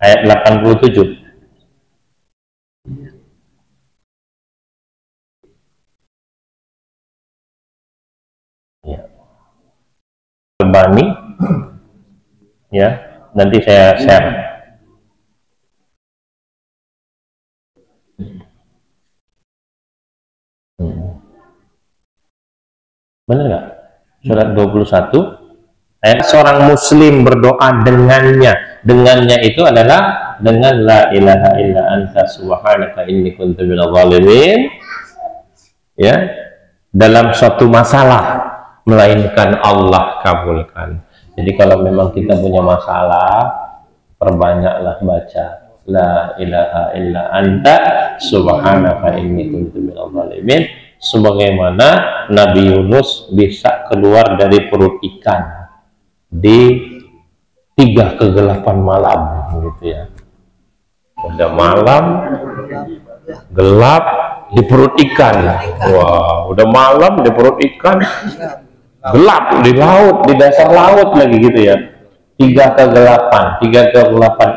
ayat 87. Ya. Albani, ya, nanti saya share. Benar nggak? Surat 21 ayat seorang muslim berdoa dengannya itu adalah dengan la ilaha illa anta subhanaka inni kuntu minadh dhalimin, ya, dalam suatu masalah, melainkan Allah kabulkan. Jadi kalau memang kita punya masalah, perbanyaklah baca la ilaha illa anta subhanaka inni kuntu minadh dhalimin, sebagaimana Nabi Yunus bisa keluar dari perut ikan di 3 kegelapan malam, gitu ya. Udah malam, gelap, di perut ikan. Wah, udah malam di perut ikan, gelap di laut, di dasar laut lagi, gitu ya. 3 kegelapan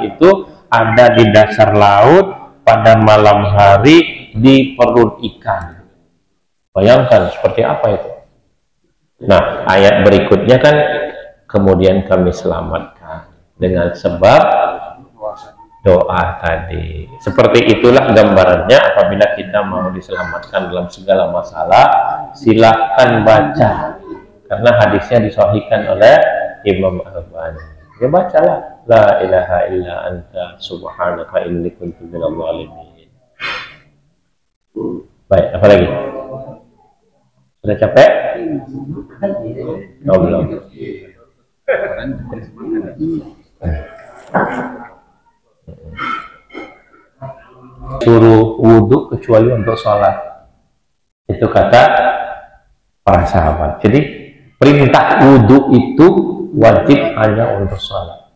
itu ada di dasar laut pada malam hari di perut ikan. Bayangkan seperti apa itu. Nah, ayat berikutnya kan kemudian kami selamatkan dengan sebab doa tadi. Seperti itulah gambarannya apabila kita mau diselamatkan dalam segala masalah, silahkan baca. Karena hadisnya disahihkan oleh Imam Albani. Ya bacalah la ilaha illa anta subhanaka inni kuntu minadh dhalimin. Baik, apa lagi? Sudah capek? Oh, belum. Suruh wudhu kecuali untuk sholat. Itu kata para sahabat. Jadi perintah wudhu itu wajib hanya untuk sholat.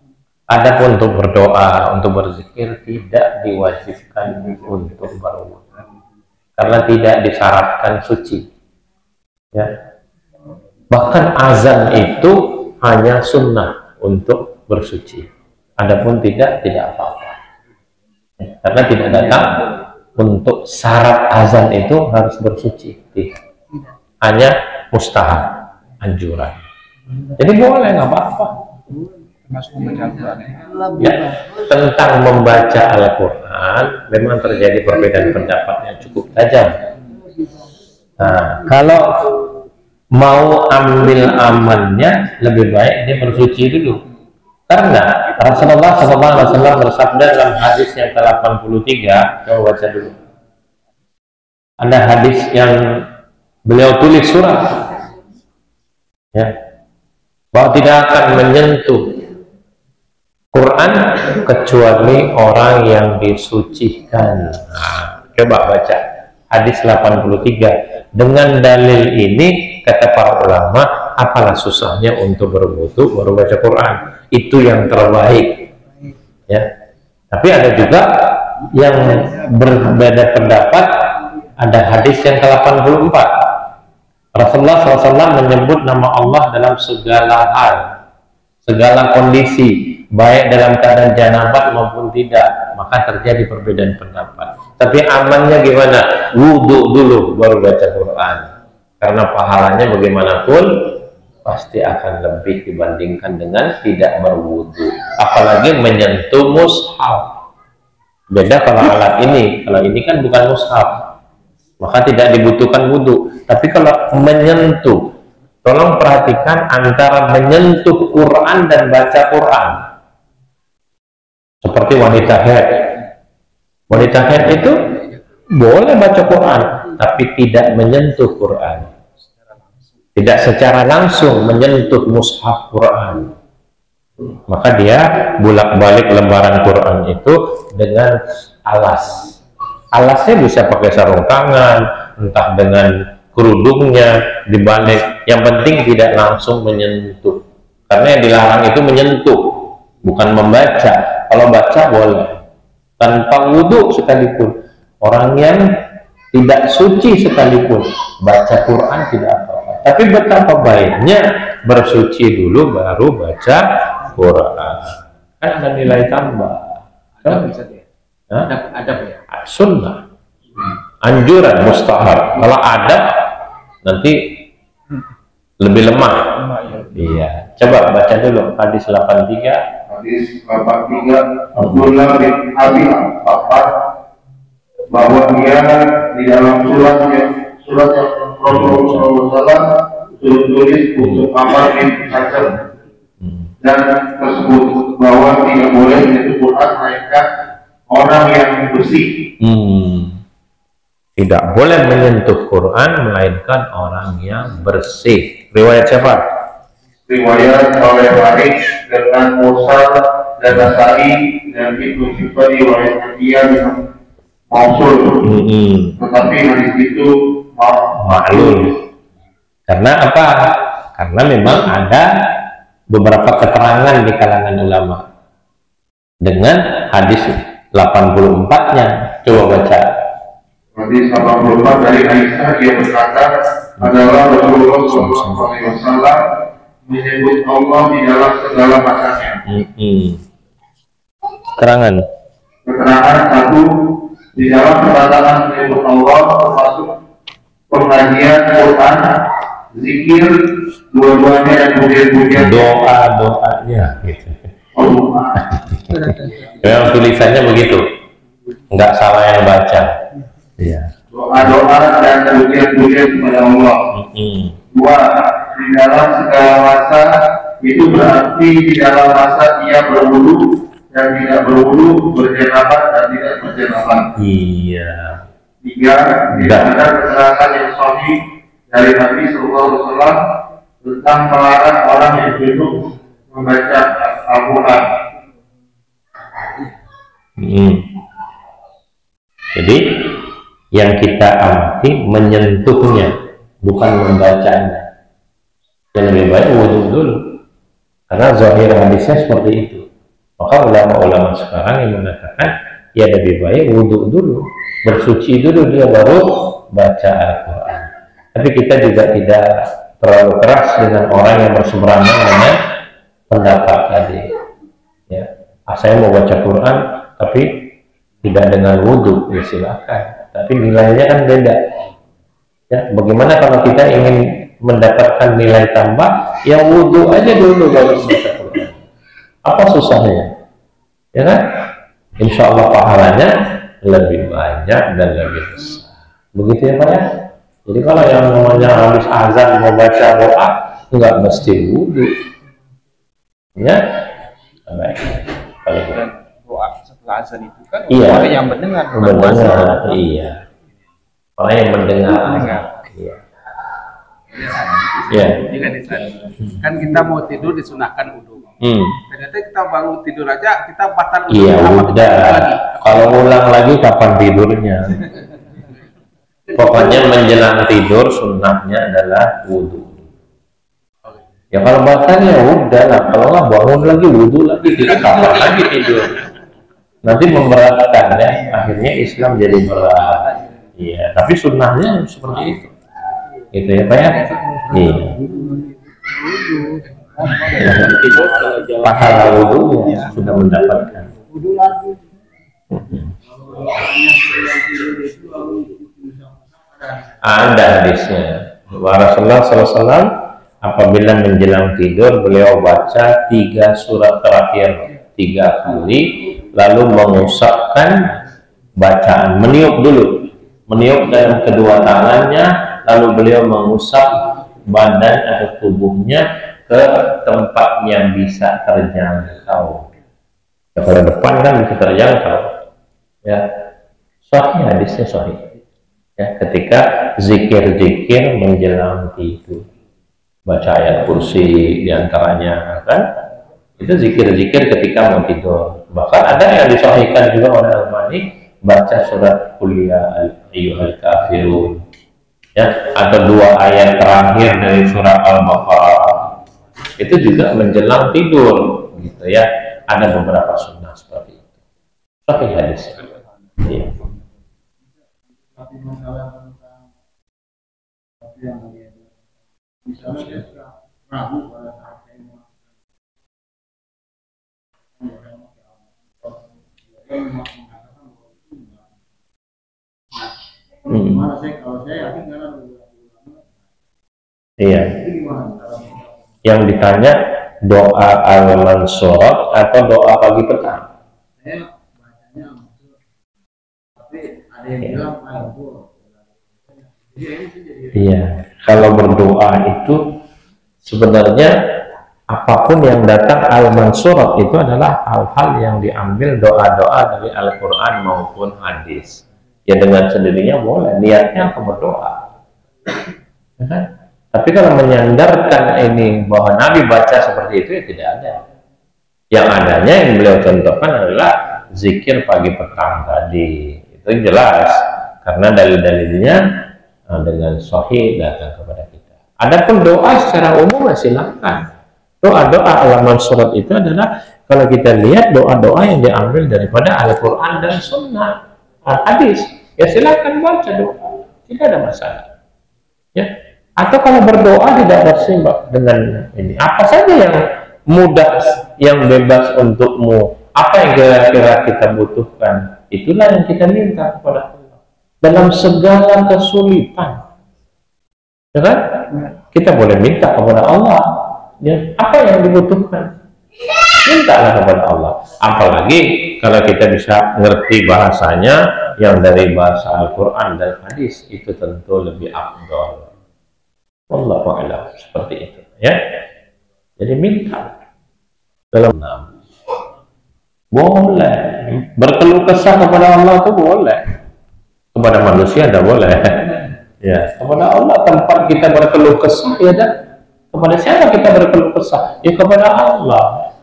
Adapun untuk berdoa, untuk berzikir tidak diwajibkan untuk berwudhu. Karena tidak disyaratkan suci. Ya. Bahkan azan itu hanya sunnah untuk bersuci. Adapun tidak apa-apa. Ya. Karena tidak datang untuk syarat azan itu harus bersuci. Tidak. Hanya mustahab, anjuran. Jadi boleh, nggak apa-apa. Ya, tentang membaca Al-Quran memang terjadi perbedaan pendapat yang cukup tajam. Nah, kalau mau ambil amannya, lebih baik dia bersuci dulu. Karena Rasulullah SAW bersabda dalam hadis yang ke-83, coba baca dulu. Ada hadis yang beliau tulis surat, ya, bahwa tidak akan menyentuh Quran kecuali orang yang disucikan. Nah, coba baca hadis 83. Dengan dalil ini kata para ulama, apalah susahnya untuk berwudu baru baca Quran. Itu yang terbaik, ya. Tapi ada juga yang berbeda pendapat. Ada hadis yang ke-84, Rasulullah SAW menyebut nama Allah dalam segala hal, segala kondisi, baik dalam keadaan janabat maupun tidak. Maka terjadi perbedaan pendapat. Tapi amannya gimana? Wudhu dulu baru baca Quran. Karena pahalanya bagaimanapun pasti akan lebih dibandingkan dengan tidak berwudhu. Apalagi menyentuh mushaf. Beda kalau alat ini. Kalau ini kan bukan mushaf, maka tidak dibutuhkan wudhu. Tapi kalau menyentuh, tolong perhatikan antara menyentuh Quran dan baca Quran. Seperti wanita haid. Wanita haid itu boleh baca Quran, tapi tidak menyentuh Quran. Tidak secara langsung menyentuh mushaf Quran. Maka dia bolak-balik lembaran Quran itu dengan alas. Alasnya bisa pakai sarung tangan, entah dengan kerudungnya dibalik. Yang penting tidak langsung menyentuh. Karena yang dilarang itu menyentuh, bukan membaca. Kalau baca boleh, tanpa wudhu sekalipun. Orang yang tidak suci sekalipun baca Quran tidak apa-apa. Tapi betapa baiknya bersuci dulu baru baca Quran. Kan ada nilai tambah. Adab bisa ya. Adab ya. Sunnah. Anjuran mustahab. Kalau adab nanti lebih lemah. Iya. Coba baca dulu hadis 83. Hadis 83 Abdullah bin Abi Bakar bahwa dia di dalam surat yang Rasulullah tulis untuk Amr bin Hajar dan tersebut bahwa tidak boleh menyentuh Quran melainkan orang yang bersih. Tidak boleh menyentuh Quran melainkan orang yang bersih. Riwayat siapa? Riwayat oleh Malik dengan Musa dan Nasai dan Ibnu Hibban riwayat dia dengan mausul. Tetapi hadis itu maklum. Karena apa? Karena memang ada beberapa keterangan di kalangan ulama dengan hadis 84-nya. Coba baca. Hadis 84 dari Aisyah, dia berkata adalah Rasulullah SAW menyebut Allah di dalam segala masanya. Keterangan satu, di dalam perkataan menyebut Allah termasuk pengajian Quran, zikir, dua-duanya dan pujian-pujian, doa-doanya gitu. Memang tulisannya begitu, nggak salah yang baca. Iya. Doa-doa dan pujian-pujian kepada Allah. Dua, di dalam segala masa itu berarti di dalam masa ia berwudu dan tidak berwudu, berjanabat dan tidak berjanabat. Iya. Tiga, tidak ada keterangan yang sahih dari Nabi SAW tentang melarang orang yang duduk membaca Al-Quran. Jadi yang kita amati menyentuhnya, bukan membacanya. Yang lebih baik wudhu dulu, karena zahir hadisnya seperti itu. Maka ulama-ulama sekarang yang mengatakan ya lebih baik wudhu dulu, bersuci dulu, dia baru baca Al-Quran. Tapi kita juga tidak terlalu keras dengan orang yang berseberangan dengan pendapat tadi. Ya, saya mau baca Quran tapi tidak dengan wudhu, ya silakan. Tapi nilainya kan beda. Ya, bagaimana kalau kita ingin mendapatkan nilai tambah, ya wudhu aja dulu baru baca Quran. Apa susahnya? Ya kan? Insya Allah pahalanya lebih banyak dan lebih besar. Begitu ya Pak ya? Jadi kalau yang namanya habis azan mau baca doa, nggak mesti wudhu. Ya? Baik. Kalau doa setelah azan itu kan orang yang mendengar. Iya. Orang yang mendengar. Iya. Ya. Kan kita mau tidur disunahkan wudhu. Ternyata kita bangun tidur aja kita batal wudhu. Iya udah. Kalau ulang lagi kapan tidurnya? Pokoknya menjelang tidur sunnahnya adalah wudhu. Ya kalau batal ya udah lah. Kalau nggak bangun lagi wudhu lagi, kita kapan lagi tidur? Nanti memberatkan ya. Akhirnya Islam jadi berat. Iya. Tapi sunnahnya seperti itu. Gitu ya Pak ya? Iya. Pahala wudhu sudah mendapatkan. Ada hadisnya. Rasulullah SAW apabila menjelang tidur beliau baca 3 surat terakhir 3 kali, lalu mengusapkan bacaan, meniup dulu, meniup dalam kedua tangannya, lalu beliau mengusap badan atau tubuhnya ke tempat yang bisa terjangkau. Ya, kalau depan kan bisa terjangkau. Ya, sahih hadisnya sahih. Ya, ketika zikir-zikir menjelang tidur, baca ayat kursi diantaranya kan, itu zikir-zikir ketika mau tidur. Bahkan ada yang disahihkan juga oleh Al-Albani, baca surat Qul ya ayyuhal kafirun. Ya, atau 2 ayat terakhir dari surat Al-Baqarah. Itu juga menjelang tidur, gitu ya. Ada beberapa sunnah seperti itu. Sahih hadis. Iya. Tapi masalah tentang yang misalnya ragu pada saat Iya. Yang ditanya doa al-mansurat atau doa pagi petang? Iya. Kalau berdoa itu sebenarnya apapun yang datang al-mansurat itu adalah hal-hal yang diambil doa-doa dari Al-Quran maupun hadis. Ya dengan sendirinya boleh, niatnya aku berdoa. Ya kan? Tapi kalau menyandarkan ini bahwa Nabi baca seperti itu ya tidak ada. Yang adanya yang beliau contohkan adalah zikir pagi petang tadi. Itu jelas karena dalil-dalilnya dengan sahih datang kepada kita. Adapun doa secara umum silakan. Doa-doa al-mansurat itu adalah kalau kita lihat doa-doa yang diambil daripada Al-Quran dan Sunnah, hadis. Ya silakan baca doa, tidak ada masalah. Ya. Atau kalau berdoa tidak bersimbang dengan ini, apa saja yang mudah, yang bebas untukmu, apa yang kira-kira kita butuhkan, itulah yang kita minta kepada Allah dalam segala kesulitan. Ya kan? Kita boleh minta kepada Allah. Ya, apa yang dibutuhkan? Mintalah kepada Allah. Apalagi kalau kita bisa ngerti bahasanya yang dari bahasa Al-Quran dan hadis, itu tentu lebih afdal. Wallahu a'lam, seperti itu ya. Jadi minta dalam boleh berkeluh kesah kepada Allah itu boleh, kepada manusia tidak boleh ya. Kepada Allah tempat kita berkeluh kesah ya, dan kepada siapa kita berkeluh kesah? Ya kepada Allah,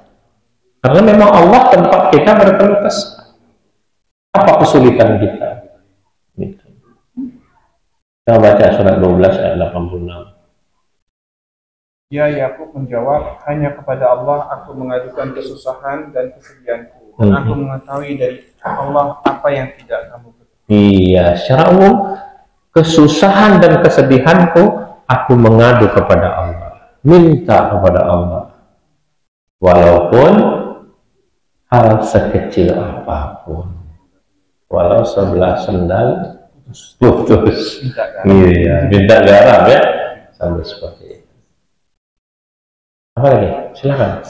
karena memang Allah tempat kita berkeluh kesah. Apa kesulitan kita gitu. Kita baca surat 12 ayat 86. Ya, Yakub menjawab, hanya kepada Allah aku mengadukan kesusahan dan kesedihanku, dan aku mengetahui dari Allah apa yang tidak kamu ketahui. Iya, secara umum kesusahan dan kesedihanku aku mengadu kepada Allah, minta kepada Allah, walaupun hal sekecil apapun, walau sebelah sendal putus, iya, minta garam ya, sampai seperti itu. Apa lagi? Silakan.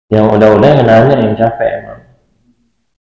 Yang udah-udah yang nanya yang capek emang.